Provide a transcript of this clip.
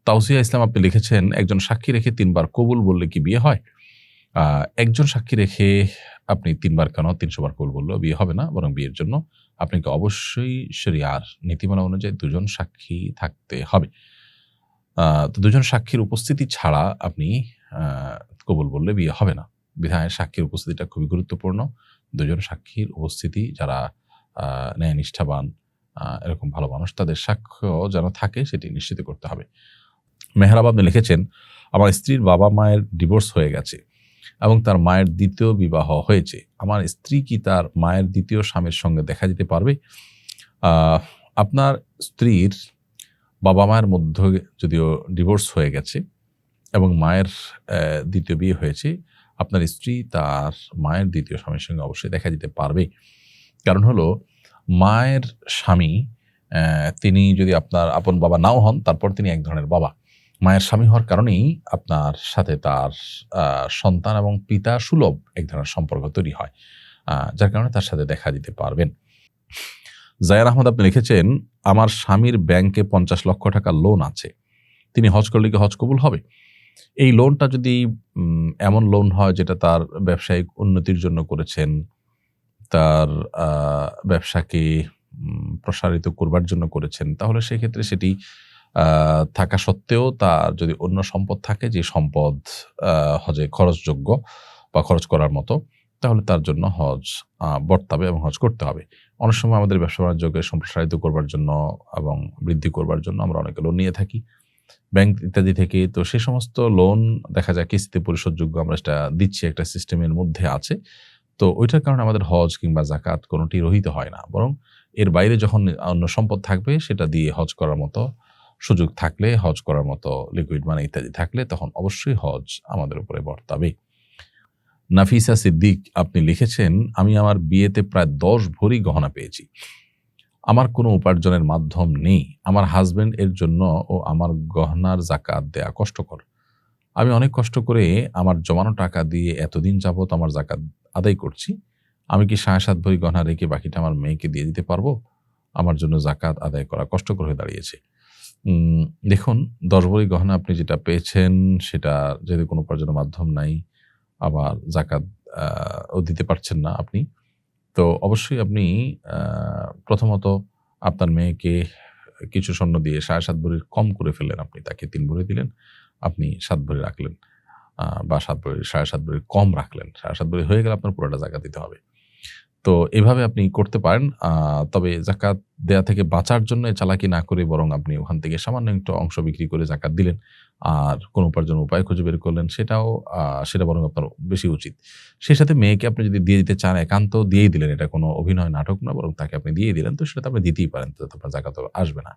তাওসিয়া ইসলাম আপনি লিখেছেন, একজন সাক্ষী রেখে ৩ বার কবুল বললে কি বিয়ে হয়? একজন সাক্ষী রেখে আপনি ৩ বার কেন ৩০০ বার কবুল বললেও বিয়ে হবে না। বরং বিয়ের জন্য আপনাকে অবশ্যই শরিয়ার নীতিমালা অনুযায়ী ২ জন সাক্ষী থাকতে হবে। তো ২ জন সাক্ষীর উপস্থিতি ছাড়া আপনি আ কবুল বললে বিয়ে হবে না। বিধায় সাক্ষীর উপস্থিতিটা খুবই গুরুত্বপূর্ণ। ২ জন সাক্ষীর উপস্থিতি যারা ন্যায়নিষ্ঠাবান, এরকম ভালো মানুষ, তাদের সাক্ষ্য যেন থাকে সেটি নিশ্চিত করতে হবে। মেহরাব আপনি লিখেছেন, আমার স্ত্রীর বাবা-মায়ের ডিভোর্স হয়ে গেছে এবং তার মায়ের ২য় বিবাহ হয়েছে। আমার স্ত্রী কি তার মায়ের ২য় স্বামীর সঙ্গে দেখা দিতে পারবে? আপনার স্ত্রীর বাবা-মায়ের মধ্যে যদিও ডিভোর্স হয়ে গেছে এবং মায়ের ২য় বিয়ে হয়েছে, আপনার স্ত্রী তার মায়ের ২য় স্বামীর সঙ্গে অবশ্যই দেখা দিতে পারবে। কারণ হলো, মায়ের স্বামী তিনি যদি আপনার আপন বাবা নাও হন, তারপর তিনি এক ধরনের বাবা। মায়ের স্বামী হওয়ার কারণেই আপনার সাথে তার সন্তান এবং পিতা সুলভ এক ধরনের সম্পর্ক তৈরি হয়, যার কারণে তার সাথে দেখা দিতে পারবেন। জায়ার আহমদ আপনি লিখেছেন, আমার স্বামীর ব্যাংকে ৫০ লক্ষ টাকা লোন আছে, তিনি হজ করলে কি হজ কবুল হবে? এই লোনটা যদি এমন লোন হয় যেটা তার ব্যবসায়িক উন্নতির জন্য করেছেন, তার ব্যবসাকে প্রসারিত করবার জন্য করেছেন, তাহলে সেক্ষেত্রে সেটি থাকা সত্ত্বেও তার যদি অন্য সম্পদ থাকে, যে সম্পদ হজে খরচযোগ্য বা খরচ করার মতো, তাহলে তার জন্য হজ বর্তাবে এবং হজ করতে হবে। অনেক সময় আমাদের ব্যবসা বাণিজ্যকে সম্প্রসারিত করবার জন্য এবং বৃদ্ধি করবার জন্য আমরা অনেকে লোন নিয়ে থাকি ব্যাংক ইত্যাদি থেকে। তো সেই সমস্ত লোন দেখা যায় কিস্তিতে পরিশোধযোগ্য, আমরা সেটা দিচ্ছি, একটা সিস্টেমের মধ্যে আছে। তো ওইটার কারণে আমাদের হজ কিংবা যাকাত কোনোটি রহিত হয় না, বরং এর বাইরে যখন অন্য সম্পদ থাকবে সেটা দিয়ে হজ করার মতো সুযোগ থাকলে, হজ করার মতো লিকুইড মানি ইত্যাদি থাকলে, তখন অবশ্যই হজ আমাদের উপরে বর্তাবে। নাফিসা সিদ্দিক আপনি লিখেছেন, আমি আমার বিয়েতে প্রায় ১০ ভরি গহনা পেয়েছি। আমার কোনো উপার্জনের মাধ্যম নেই। আমার হাজবেন্ড এর জন্য ও আমার গহনার যাকাত দেয়া কষ্টকর। আমি অনেক কষ্ট করে আমার জমানো টাকা দিয়ে এতদিন যাবত আমার যাকাত আদায় করছি। আমি কি ৭.৫ ভরি গহনা রেখে বাকিটা আমার মেয়েকে দিয়ে দিতে পারবো? আমার জন্য যাকাত আদায় করা কষ্টকর হয়ে দাঁড়িয়েছে। দেখুন, ১০ ভরি গহনা আপনি যেটা পেয়েছেন, সেটা যেহেতু কোনো উপার্জনের মাধ্যম নাই, আবার যাকাত ও দিতে পারছেন না আপনি, তো অবশ্যই আপনি প্রথমত আপনার মেয়েকে কিছু স্বর্ণ দিয়ে ৭.৫ ভরির কম করে ফেললেন, আপনি তাকে ৩ ভরি দিলেন, আপনি ৭ ভরি রাখলেন, বা ৭ ভরি ৭.৫ ভরি কম রাখলেন। ৭.৫ ভরি হয়ে গেলে আপনার পুরোটা যাকাত দিতে হবে। তো এভাবে আপনি করতে পারেন। তবে যাকাত দেয়া থেকে বাঁচার জন্য চালাকি না করে বরং আপনি ওখান থেকে সামান্য একটু অংশ বিক্রি করে যাকাত দিলেন। আর কোনো উপার্জনের উপায় খুঁজে বের করলেন, সেটা বরং আপনার বেশি উচিত। সেই সাথে মেয়েকে আপনি যদি দিয়ে দিতে চান, একান্ত দিয়েই দিলেন। এটা কোনো অভিনয় নাটক না, বরং তাকে আপনি দিয়েই দিলেন। তো সেটা তো আপনি দিতেই পারেন। তো আপনার যাকাতও আসবে না।